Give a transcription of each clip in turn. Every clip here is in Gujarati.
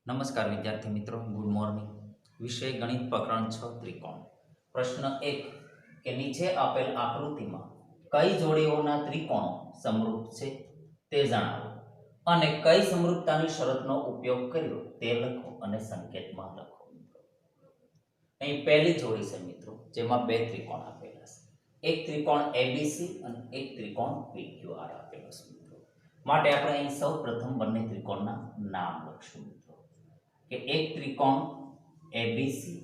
नमस्कार विद्यार्थी मित्रों, गुड मॉर्निंग। विषय गणित प्रकरण 6 त्रिकोण। प्रश्न 1 के नीचे आपेल आकृति में कई जोड़ीओना त्रिकोणों समरूप छे ते जणावो अने कई समरूपतानी शरतनो उपयोग कर्यो ते लखो अने संकेतमां लखो। અહીં પહેલી જોડી છે મિત્રો, જેમાં બે ત્રિકોણ આપેલા છે, એક ત્રિકોણ એબીસી અને એક ત્રિકોણ પીક્યુઆર આપેલો છે મિત્રો। માટે આપણે અહીં સૌ પ્રથમ બંને ત્રિકોણના નામ લખશું મિત્રો, કે એક ત્રિકોણ એબીસી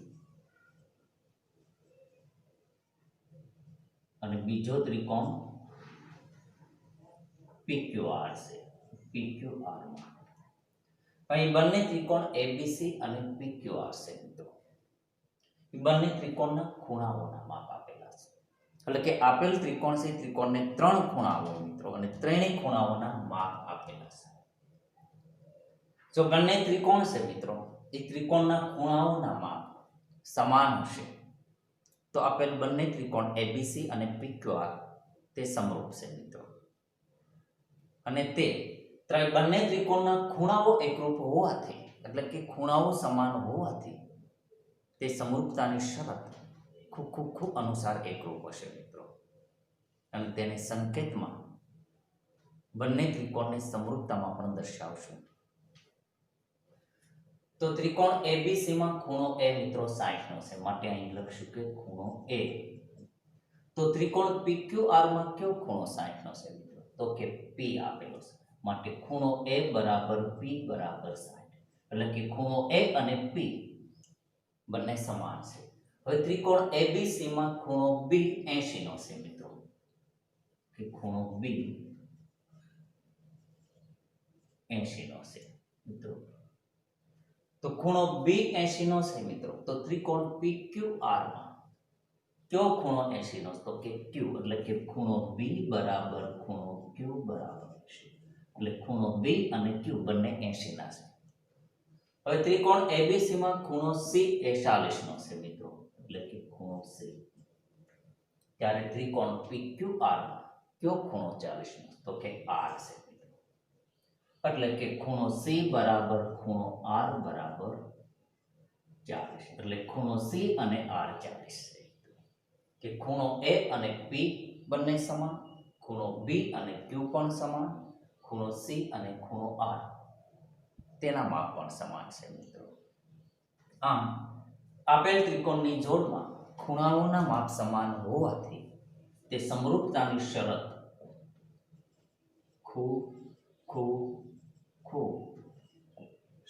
અને બીજો ત્રિકોણ પીક્યુઆર છે। પીક્યુઆર માં અહીં બંને ત્રિકોણ એબીસી અને પીક્યુઆર છે મિત્રો। બંને ત્રિકોણના ખૂણાઓના માપ આપેલા છે, એટલે કે આપેલ ત્રિકોણ છે ત્રિકોણને ત્રણ ખૂણા હોય મિત્રો, અને ત્રણેય ખૂણાઓના માપ આપેલા છે। જો બંને ત્રિકોણ છે મિત્રો એ ત્રિકોણના ખૂણાઓના માપ સમાન હશે તો આપેલ બંને ત્રિકોણ એબીસી અને પીક્યુઆર તે સમરૂપ છે મિત્રો। અને તે બંને ત્રિકોણના ખૂણાઓ એકરૂપ હોવાથી, એટલે કે ખૂણાઓ સમાન હોવાથી તે સમરૂપતાની શરત ખૂબ અનુસાર એકરૂપ હશે મિત્રો। અને તેને સંકેતમાં બંને ત્રિકોણની સમરૂપતામાં પણ દર્શાવશું। તો ત્રિકોણ એબીસી માં ખૂણો એ મિત્રો 60 નો છે, માટે અહીં લખશું કે ખૂણો એ। તો ત્રિકોણ પીક્યુઆર માં કયો ખૂણો 60 નો છે મિત્રો, તો કે પી આપેલો છે, માટે ખૂણો એ બરાબર પી બરાબર 60, એટલે કે ખૂણો એ અને પી બંને સમાન છે। હવે ત્રિકોણ એબીસી માં ખૂણો બી 80 નો છે મિત્રો, કે ખૂણો બી 80 નો છે મિત્રો। तो खूणो बी 80 नो है मित्रों। तो त्रिकोण पीक्यूआर में क्यों खूणो 80 नो, तो के क्यू એટલે કે ખૂણો बी बराबर ખૂણો क्यू बराबर 80, એટલે ખૂણો बी અને क्यू બંને 80 ના છે। હવે ત્રિકોણ એબીસી માં ખૂણો સી એ 40 નો છે મિત્રો, એટલે કે ખૂણો સી। ત્યારે ત્રિકોણ પીક્યુઆર માં કયો ખૂણો 40 નો, તો કે આર છે। એટલે કે ખૂણો C બરાબર ખૂણો R બરાબર 40, એટલે ખૂણો C અને R 40 છે। કે ખૂણો A અને P બંને સમાન, ખૂણો B અને Q પણ સમાન, ખૂણો C અને ખૂણો R તેના માપ પણ સમાન છે મિત્રો। આમ આપેલ ત્રિકોણની જોડમાં ખૂણાઓના માપ સમાન હોવાથી તે સમરૂપતાની શરત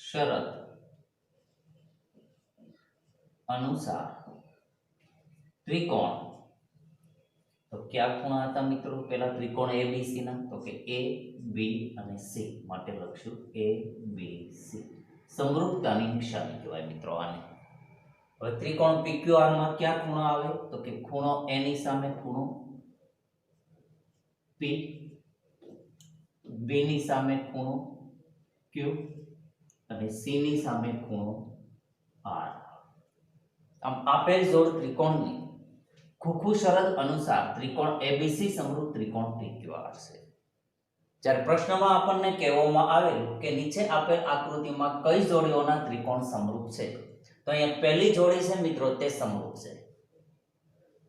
शरत अनुसार त्रिकोण, तो क्या खूणा था मित्रों, पहला त्रिकोण एबीसी ना, तो के ए बी અને सी માટે લખશું ए बी सी, સમરૂપતાની નિશાની કહેવાય મિત્રો આને। હવે ત્રિકોણ પીક્યુઆર માં क्या ખૂણો આવે, તો કે ખૂણો એ ની સામે ખૂણો પી, बी ની સામે ખૂણો क्यू અને C ની સામે ખૂણો R। આમ આપેલ જોડ ત્રિકોણની ખૂખુ શરત અનુસાર ત્રિકોણ એબીસી સમરૂપ ત્રિકોણ પીક્યુઆર છે। જ્યારે પ્રશ્નમાં આપણને કહેવામાં આવેલું કે નીચે આપેલ આકૃતિમાં કઈ જોડીઓના ત્રિકોણ સમરૂપ છે, તો અહીંયા પહેલી જોડી છે મિત્રો તે સમરૂપ છે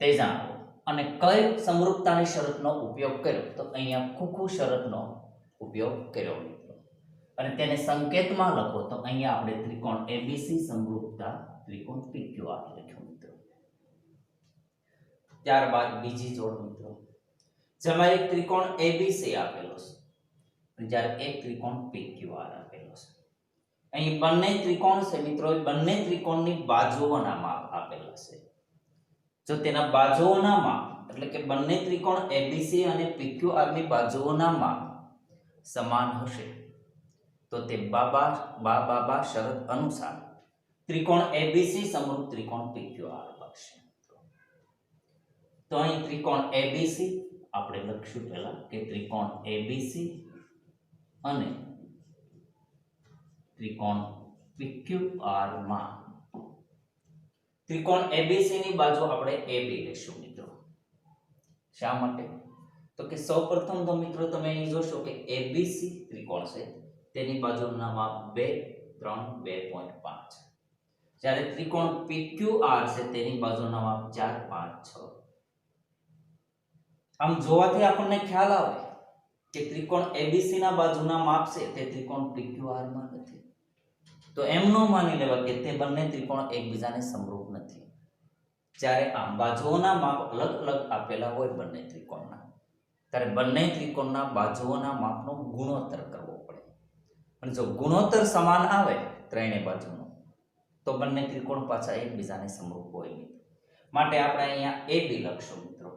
તે જાણો, અને કઈ સમરૂપતાની શરતનો ઉપયોગ કર્યો, તો અહીંયા ખૂખુ શરતનો ઉપયોગ કર્યો મિત્રો। અને તેને સંકેતમાં લખો, તો અહીંયા આપણે ત્રિકોણ એબીસી સમરૂપતા ત્રિકોણ પીક્યુઆર લખ્યું મિત્રો। ત્યારબાદ બીજી જોડ મિત્રો, જેમાં એક ત્રિકોણ એબીસી આપેલો છે, જ્યારે એક ત્રિકોણ પીક્યુઆર આપેલો છે। અહીં બંને ત્રિકોણ છે મિત્રો, બંને ત્રિકોણની બાજુઓના માપ આપેલા છે। જો તેના બાજુઓના માપ, એટલે કે બંને ત્રિકોણ એબીસી અને પીક્યુઆરની બાજુઓના માપ સમાન હશે तो ते बाबा शरत अनुसार त्रिकोण एबीसी समरूप त्रिकोण पीक्यूआर बनशे। तो अहीं त्रिकोण एबीसी आपणे लखशुं पहेला के त्रिकोण एबीसी अने त्रिकोण पीक्यूआर मां त्रिकोण एबीसी नी बाजू आपणे एबी लेशुं मित्रों। शा माटे, तो के सौप्रथम तो मित्रों तमे અહીં જોશો કે एबीसी त्रिकोण છે, तेनी बाजुना माप 2 3 2.5. જ્યારે ત્રિકોણ PQR છે તેની બાજુના માપ 4 5 6. આમ જોવાથી આપણને ખ્યાલ આવે કે ત્રિકોણ ABC ના બાજુના માપ છે તે ત્રિકોણ PQR માં નથી. તો એમ ન માની લેવા કે તે બંને ત્રિકોણ એકબીજાને સમરૂપ નથી. જ્યારે આમ બાજુઓના માપ અલગ અલગ આપેલા હોય બંને ત્રિકોણના, ત્યારે બંને ત્રિકોણના બાજુઓના માપનો ગુણોત્તર કરવો પડે. અને જો ગુણોત્તર સમાન આવે ત્રણેય બાજુનો, તો બંને ત્રિકોણ પાછા એકબીજાને સમરૂપ હોય નહીં. માટે આપણે અહીંયા AB લખશું મિત્રો,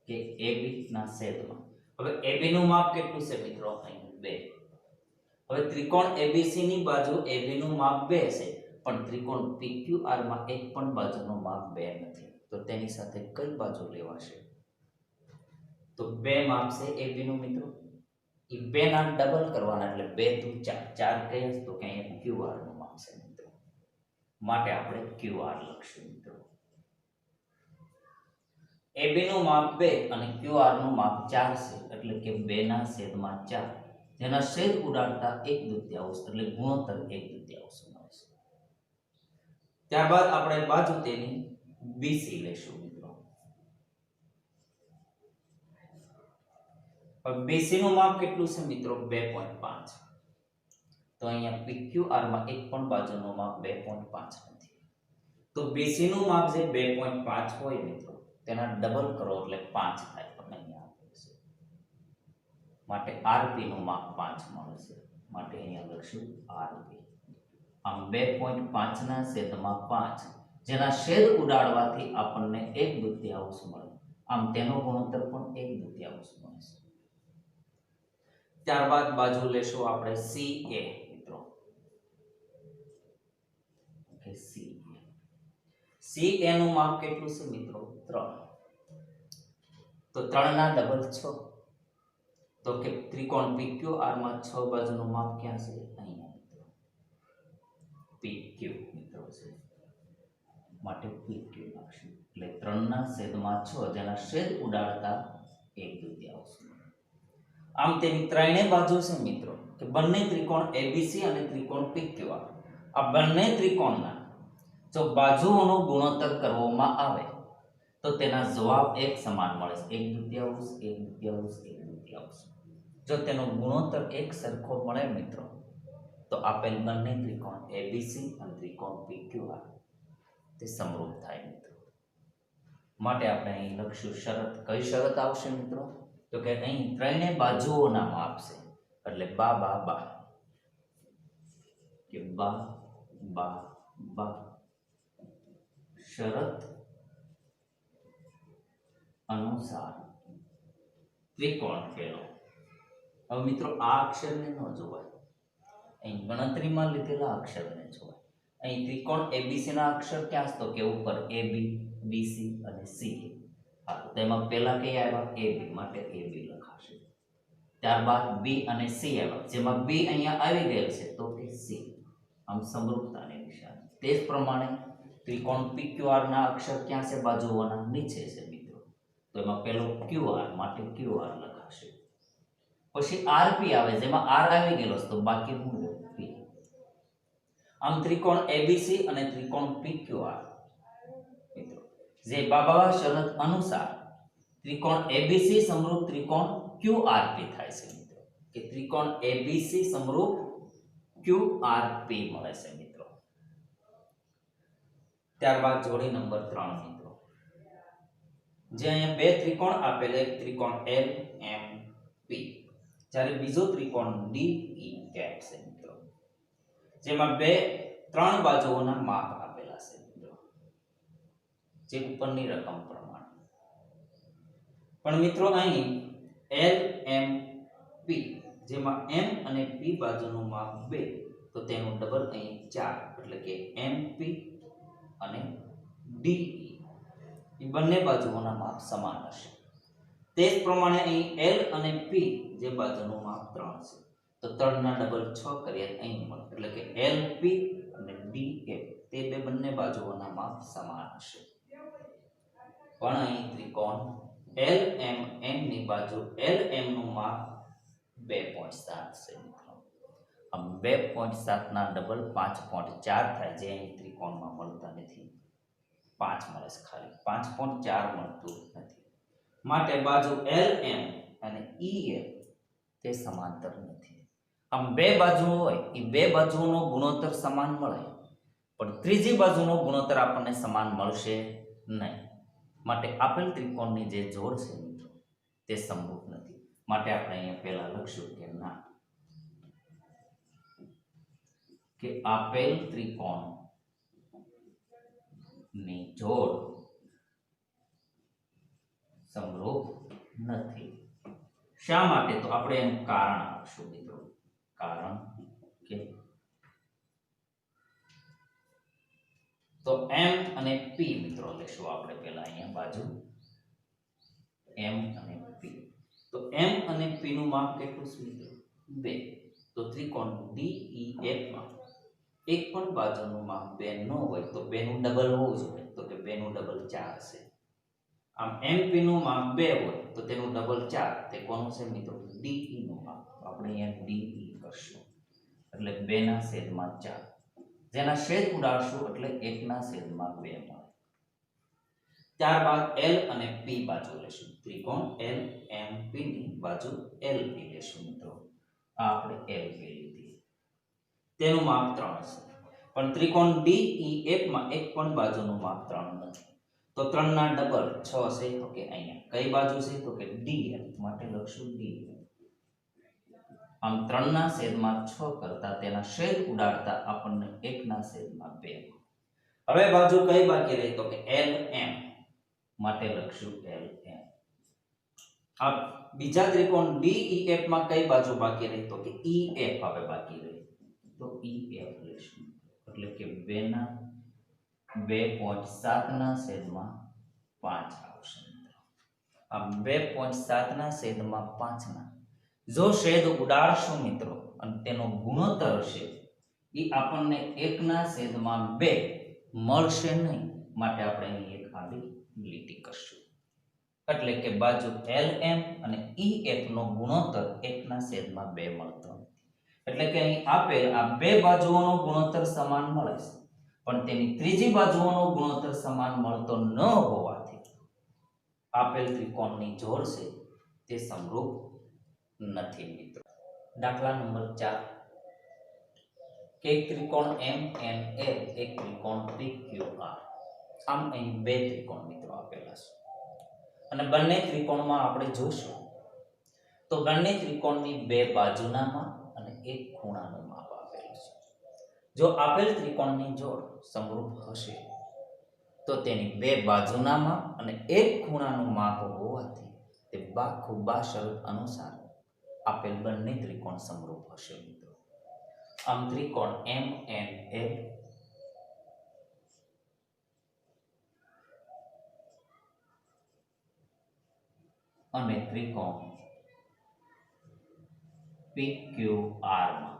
કે AB ના છેદમાં. હવે AB નું માપ કેટલું છે મિત્રો? અહીં 2. હવે ત્રિકોણ ABC ની બાજુ AB નું માપ 2 છે, પણ ત્રિકોણ PQR માં એક પણ બાજુનું માપ 2 નથી. તો તેની સાથે કઈ બાજુ લેવાશે? તો 2 માપ છે AB નું મિત્રો, એ 2 ના ડબલ કરવાના, એટલે 2 × 4 કહીએ તો કે અહીંયા QR નું માપ છે મિત્રો. માટે આપણે QR લખશું મિત્રો. AB નું માપ 2 અને QR નું માપ 4 છે, એટલે કે 2/4, જેના છેદ ઉડાડતા 1/2 એટલે ગુણોત્તર 1/2 મળે છે. ત્યારબાદ આપણે બાજુ તેની BC લેશું મિત્રો. હવે BC નું માપ કેટલું છે મિત્રો? 2.5. તો અહીંયા PQR માં એક પણ બાજુનું માપ 2.5 નથી. તો BC નું માપ જે 2.5 હોય મિત્રો, તેના ડબલ કરો એટલે 5 થાય. પણ અહીંયા આપેલ છે માટે RP નું માપ 5 મળે છે. માટે અહીંયા લખશું RP. આમ 2.5 ના છેદમાં 5, જેના છેદ ઉડાડવાથી આપણને 1/2 મળે. આમ તેનો ગુણોત્તર પણ 1/2 મળે છે. ત્યારબાદ બાજુ લેશું આપણે CA મિત્રો. ઓકે, CA નું માપ કેટલું છે મિત્રો? 3. તો 3 ના ડબલ 6. તો કે ત્રિકોણ PQR માં 6 બાજુનું માપ ક્યાં છે? અહીંયા મિત્રો, PQ મિત્રો છે. માટે PQ લખશું. એટલે 3 ના છેદમાં 6, જેના છેદ ઉડાડતા 1/2. આમ તેની ત્રણેય બાજુ છે મિત્રો, કે બંને ત્રિકોણ ABC અને ત્રિકોણ PQR, આ બંને ત્રિકોણના જો બાજુઓનો ગુણોત્તર કરવામાં આવે તો તેના જવાબ એક સમાન મળે છે, 1/2 1/2 1/2. જો તેનો ગુણોત્તર એક સરખો મળે મિત્રો, તો આપેલ બંને ત્રિકોણ ABC અને ત્રિકોણ PQR તે સમરૂપ થાય મિત્રો. માટે આપણે અહીં લખશું શરત. કઈ શરત આવશે મિત્રો? તો કે અહીં ત્રણેય બાજુઓના માપ છે, એટલે બા બા બા, કે બા બા બા. શરત અનુસાર ત્રિકોણ પેલો. હવે મિત્રો આ અક્ષરને ન જોવાય, અહીં ગણતરીમાં લીધેલા અક્ષરને જોવાય. અહીં ત્રિકોણ ABC ના અક્ષર ક્યાં છે? તો કે ઉપર AB, BC અને CA. હા, તો તેમાં પહેલા કઈ આવ્યા? AB, માટે AB લખાશે. ત્યારબાદ B અને C આવ્યા, જેમાં B અહીંયા આવી ગયેલ છે તો કે C. આમ સમરૂપતાની નિશાની. તે જ પ્રમાણે ત્રિકોણ PQR ના અક્ષર ક્યાં છે? બાજુઓના નીચે છે મિત્રો. તો એમાં પહેલો QR, માટે QR લખાશે. પછી RP આવે, જેમાં R આવી ગયેલો છે તો બાકીનું P. આમ ત્રિકોણ ABC અને ત્રિકોણ PQR મિત્રો, જે બાબા શરત અનુસાર ત્રિકોણ ABC સમરૂપ ત્રિકોણ QRP થાય છે મિત્રો, કે ત્રિકોણ ABC સમરૂપ QRP મળે છે મિત્રો. ત્યારબાદ જોડી નંબર 3 મિત્રો, જે અહીંયા બે ત્રિકોણ આપેલ, એક ત્રિકોણ LMP, જ્યારે બીજો ત્રિકોણ DE છે મિત્રો, જેમાં 3 બાજુઓના માપ આપેલા છે મિત્રો, જે ઉપરની રકમ પ્રમાણે. પણ મિત્રો અહીં LMP, જેમાં M અને P બાજુનું માપ 2, તો તેનું ડબલ અહીં 4, એટલે કે MP અને DE એ બંને બાજુઓના માપ સમાન હશે. તે જ પ્રમાણે અહીં L અને P જે બાજુનું માપ 3 છે, તો 3 ના ડબલ 6 કરીએ અહીં મળે, એટલે કે LP અને DA તે બંને બાજુઓના માપ સમાન હશે. પણ અહીં ત્રિકોણ LMN ની બાજુ LM નું માપ 2.7 છે મિત્રો. આમ 2.7 ના ડબલ 5.4 થાય, જે અહીં ત્રિકોણમાં મળતા નથી. 5 મળે છે ખાલી, 5.4 મળતું નથી. માટે બાજુ LM અને EF તે સમાંતર નથી. આમ બે બાજુ હોય એ બે બાજુનો ગુણોત્તર સમાન મળે, પણ ત્રીજી બાજુનો ગુણોત્તર આપણને સમાન મળશે નહીં. માટે આપેલ ત્રિકોણની જે જોડ છે મિત્રો તે સમરૂપ નથી. માટે આપણે અહીંયા પહેલા લખશું કે ના, કે આપેલ ત્રિકોણની જોડ સમરૂપ નથી. શા માટે? તો આપણે એનું કારણ આપશું મિત્રો. કારણ કે તો M અને P મિત્રો લેશું આપણે પહેલા અહીંયા બાજુ M અને P. તો M અને P નું માપ કેટલું છે મિત્રો? 2. તો ત્રિકોણ DEF માં એક પણ બાજુનું માપ 2 ન હોય તો 2 નું ડબલ હોવું જોઈએ. તો કે 2 નું ડબલ 4 છે. આમ MP નું માપ 2 હોય તો તેનું ડબલ 4. તે કોનું છે મિત્રો? DE નું માપ. આપણે અહીંયા DE કરશું એટલે 2 ના છેદમાં 4. જેના છેદ ઉડાડશું એટલે 1 ના છેદમાં 2 મળે. ત્યારબાદ L અને P બાજુ લેશું. ત્રિકોણ LMP ની બાજુ LP લેશું મિત્રો. આ આપણે LP લીધી. તેનું માપ 3 છે. પણ ત્રિકોણ DEF માં એક પણ બાજુનું માપ 3 નથી. તો 3 ના ડબલ 6 છે. તો કે અહીંયા કઈ બાજુ છે? તો કે DF. માટે લખશું DF. આમ 3 ના છેદમાં 6 કરતા તેના છેદ ઉડાડતા આપણને 1 ના છેદમાં 2. હવે બાજુ કઈ બાકી રહી? તો કે LM. માટે લખશું LM. આ બીજા ત્રિકોણ DEF માં કઈ બાજુ બાકી રહી? તો કે EF હવે બાકી રહી. તો EF લેશું એટલે કે 2 ના 2.7 ના છેદમાં 5 આવશે. આમ 2.7 ના છેદમાં 5 ના જો છેદ ઉડાડશું મિત્રો અને તેનો ગુણોત્તર છે એ આપણને 1 ના છેદમાં 2 મળશે નહીં. માટે આપણે અહીં એક આડી લીટી કરશું એટલે કે બાજુ LM અને EF નો ગુણોત્તર 1 ના છેદમાં 2 મળતો નથી. એટલે કે અહીં આપેલ આ બે બાજુઓનો ગુણોત્તર સમાન મળે છે, પણ તેની ત્રીજી બાજુઓનો ગુણોત્તર સમાન મળતો ન હોવાથી આપેલ ત્રિકોણની જોડ છે તે સમરૂપ નથી મિત્રો. દાખલા નંબર 4 કે એક ત્રિકોણ MNL એક ત્રિકોણ PQR. આમ અહીં બે ત્રિકોણ મિત્રો આપેલા છે અને બંને ત્રિકોણમાં આપણે જોશું તો બંને ત્રિકોણની બે બાજુના માપ અને એક ખૂણાનું માપ આપેલું છે. જો આપેલ ત્રિકોણની જોડ સમરૂપ હશે તો તેની બે બાજુના માપ અને એક ખૂણાનું માપ હોવાથી તે બાખુબા શરત અનુસાર આપેલ બંને ત્રિકોણ સમરૂપ હશે મિત્રો. આમ ત્રિકોણ MNL અને ત્રિકોણ PQR માં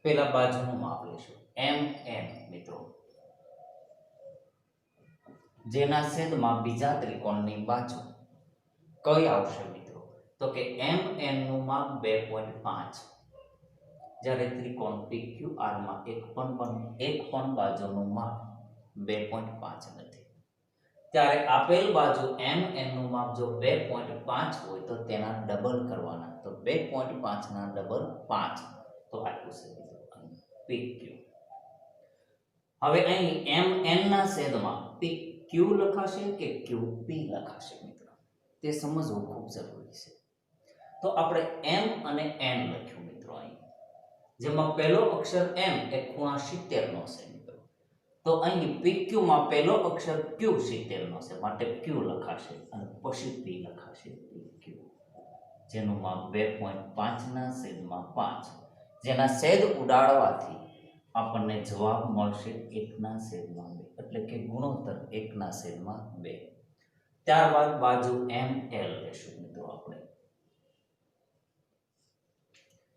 પેલા બાજુનું માપ લેશું MN મિત્રો, જેના છેદમાં બીજા ત્રિકોણની બાજુ કઈ આવશે મિત્રો? તો કે MN નું માપ 2.5. જ્યારે ત્રિકોણ PQR માં એક પણ બાજુનું માપ 2.5 નથી. ત્યારે આપેલ બાજુ MN નું માપ જો 2.5 હોય તો તેના ડબલ કરવાના. તો 2.5 ના ડબલ 5. તો આટલું છે મિત્રો PQ. હવે અહીં MN ના છેદમાં PQ લખાશે કે QP લખાશે મિત્રો, તે સમજવું ખૂબ જરૂરી છે. તો આપણે M અને N લખ્યું મિત્રો અહીં, જેમાં પહેલો અક્ષર M એ ખૂણા 70 નો છે મિત્રો. તો અહીં PQ માં પહેલો અક્ષર Q 70 નો છે, માટે Q લખાશે અને પછી P લખાશે PQ, જેનું માપ 2.5 ના છેદમાં 5. જેના છેદ ઉડાડવાથી આપણને જવાબ મળશે 1 ના છેદમાં 2 એટલે કે ગુણોત્તર 1 ના છેદમાં 2. ત્યારબાદ બાજુ ML લેશું મિત્રો આપણે,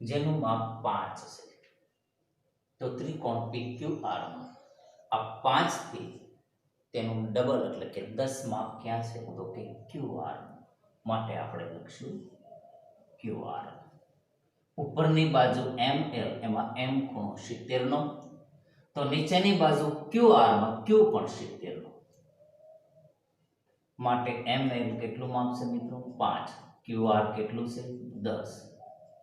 જેનું માપ 5 છે. તો ત્રિકોણ PQR માં આ 5 થી તેનું ડબલ એટલે કે 10 માપ ક્યાં છે? તો કે QR. માટે આપણે લખશું QR. ઉપરની બાજુ ML એમાં M ખૂણો 70 નો, તો નીચેની બાજુ QR માં Q પણ 70 નો. માટે ML કેટલું માપ છે મિત્રો? 5. QR કેટલું છે? 10.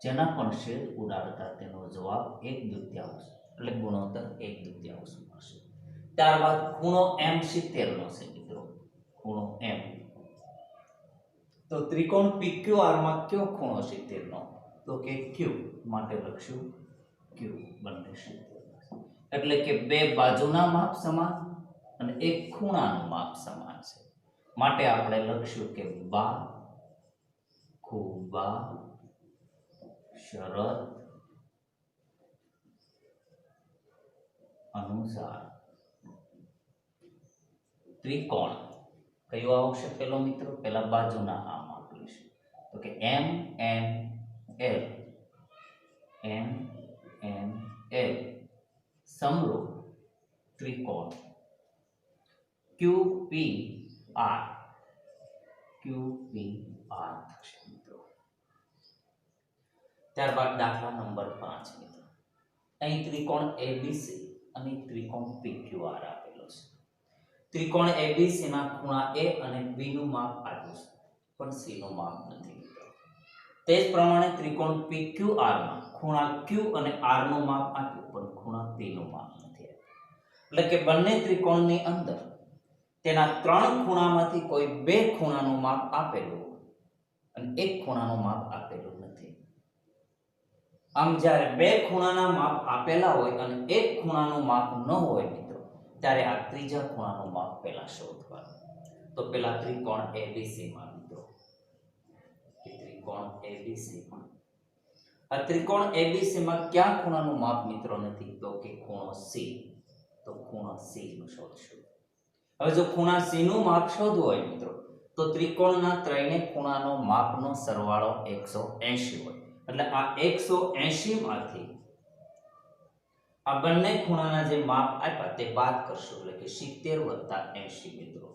જેના પણ છેદ ઉડાડતા તેનો જવાબ 1/2 એટલે ગુણોત્તર 1/2 મળશે. ત્યારબાદ ખૂણો M 70 નો છે મિત્રો. ખૂણો M, તો ત્રિકોણ PQR માં કયો ખૂણો 70 નો? તો કે Q, માટે લખશું Q. બંને 70 એટલે કે બે બાજુના માપ સમાન અને એક ખૂણાનું માપ સમાન છે. માટે આપણે લખશું કે બા ખૂબા શરત અનુસાર ત્રિકોણ કયો આવશે? પેલો મિત્રો પેલા બાજુના આ માપ લઈશું. તો કે MNL MNL સમરૂપ ત્રિકોણ QPR QPR થશે મિત્રો. ત્યારબાદ દાખલા નંબર 5 મિત્રો. અહીં ત્રિકોણ ABC અને ત્રિકોણ PQR આપેલો છે. ત્રિકોણ ABC ના ખૂણા A અને B નું માપ આપ્યું છે, પણ C નું માપ નથી મિત્રો. તે જ પ્રમાણે ત્રિકોણ PQR માં ખૂણા Q અને R નું માપ આપ્યું, પણ ખૂણા P નું માપ નથી આપ્યું. એટલે કે બંને ત્રિકોણની અંદર તેના 3 ખૂણામાંથી કોઈ 2 ખૂણાનું માપ આપેલું અને એક ખૂણાનું માપ આપેલું નથી. આમ જ્યારે 2 ખૂણાના માપ આપેલા હોય અને એક ખૂણાનું માપ ન હોય મિત્રો, ત્યારે આ ત્રીજા ખૂણાનું માપ પહેલા શોધવાનું. તો પહેલા ત્રિકોણ ABC માં મિત્રો, ત્રિકોણ ABC માં આ ત્રિકોણ ABC માં કયા ખૂણાનું માપ મિત્રો નથી? તો કે ખૂણો C. તો ખૂણો C નું શોધશું. હવે જો ખૂણા C નું માપ શોધવું હોય મિત્રો, તો ત્રિકોણના ત્રણેય ખૂણાનો માપનો સરવાળો 180 હોય. એટલે આ 180 માંથી આ બંને ખૂણાના જે માપ આપ્યા તે બાદ કરશું, એટલે કે 70 + 80 મિત્રો.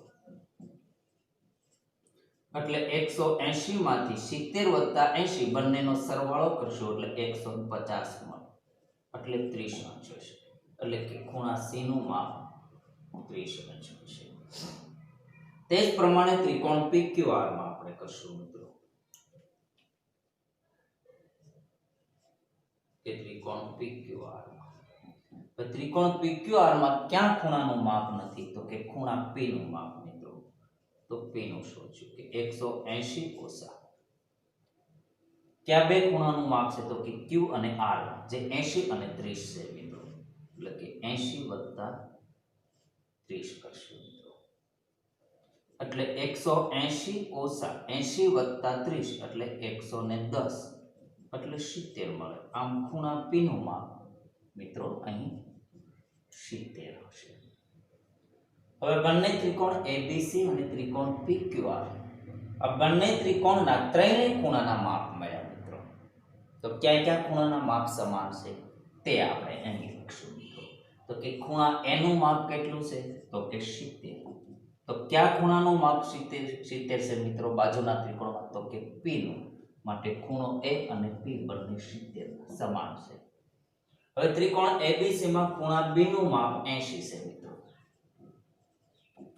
એટલે 180 માંથી 70 + 80 બંનેનો સરવાળો કરશું એટલે 150 મળે, એટલે 30 અંશ હશે. એટલે કે ખૂણા C નું માપ 30 અંશ હશે. તે જ પ્રમાણે ત્રિકોણ PQR માં આપણે કરશું મિત્રો. કે ત્રિકોણ PQR માં, તો ત્રિકોણ PQR માં ક્યાં ખૂણાનું માપ નથી? તો કે ખૂણા P નું માપ મિત્રો. તો P નું શોધશું કે 180 ઓછા ક્યાં બે ખૂણાનું માપ છે? તો કે Q અને R, જે 80 અને 30 છે મિત્રો. એટલે કે 80 + 30 કરશું મિત્રો. એટલે 180 ઓછા 80 + 30 એટલે 110, એટલે 70 મળે. આમ ખૂણા P નું માપ મિત્રો અહીં 70 હશે. હવે બંને ત્રિકોણ ABC અને ત્રિકોણ PQR આ બંને ત્રિકોણના ત્રણેય ખૂણાના માપ મળ્યા મિત્રો. તો ક્યાં ક્યાં ખૂણાના માપ સમાન છે તે આપણે અહીં લખશું મિત્રો. તો કે ખૂણા A નું માપ કેટલું છે? તો કે 70. તો કયા ખૂણાનું માપ 70 છે મિત્રો બાજુના ત્રિકોણમાં? તો કે P નું. માટે ખૂણો A અને P બંને 70 સમાન છે. હવે ત્રિકોણ ABC માં ખૂણા B નું માપ 80 છે મિત્રો.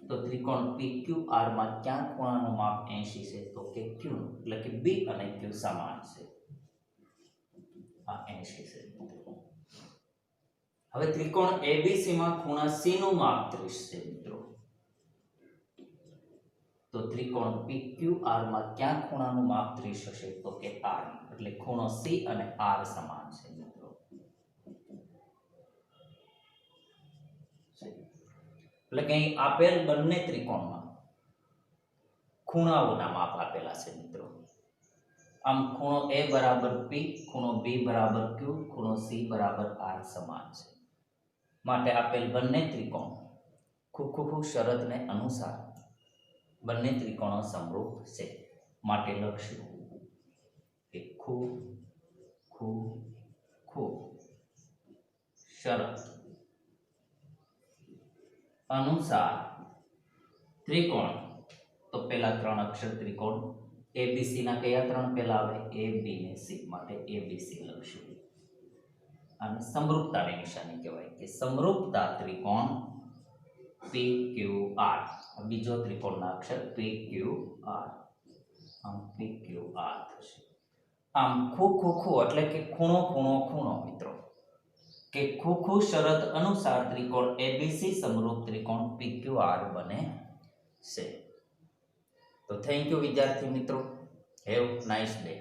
તો ત્રિકોણ PQR માં ક્યાં ખૂણાનું માપ 80 છે? તો કે Q નું. એટલે કે B અને Q સમાન છે. આ 80 છે મિત્રો. હવે ત્રિકોણ ABC માં ખૂણા C નું માપ 30 છે મિત્રો. તો ત્રિકોણ PQR માં ક્યાં ખૂણાનું માપ 30 હશે? તો કે R. એટલે ખૂણો C અને R સમાન છે મિત્રો. એટલે કે અહીં આપેલ બંને ત્રિકોણમાં ખૂણાઓના માપ આપેલા છે મિત્રો. આમ ખૂણો A = P, ખૂણો B = Q, ખૂણો C = R સમાન છે. માટે આપેલ બંને ત્રિકોણ ખૂ શરતને અનુસાર બંને ત્રિકોણો સમરૂપ છે. માટે લખશું કે ખૂ ખૂ ખૂ શરત અનુસાર ત્રિકોણ, તો પહેલા 3 અક્ષર ત્રિકોણ એબીસી ના કયા ત્રણ પહેલા આવે? એ બી ને સી, માટે એબીસી લખશું. અને સમરૂપતાની નિશાની કહેવાય કે સમરૂપતા ત્રિકોણ PQR. બીજો ત્રિકોણના અક્ષર PQR. આમ PQR થશે. આમ ખૂ એટલે કે ખૂણો ખૂણો ખૂણો મિત્રો, કે ખૂ શરત અનુસાર ત્રિકોણ એબીસી સમરૂપ ત્રિકોણ PQR બને છે. તો થેન્ક યુ વિદ્યાર્થી મિત્રો. Have nice day.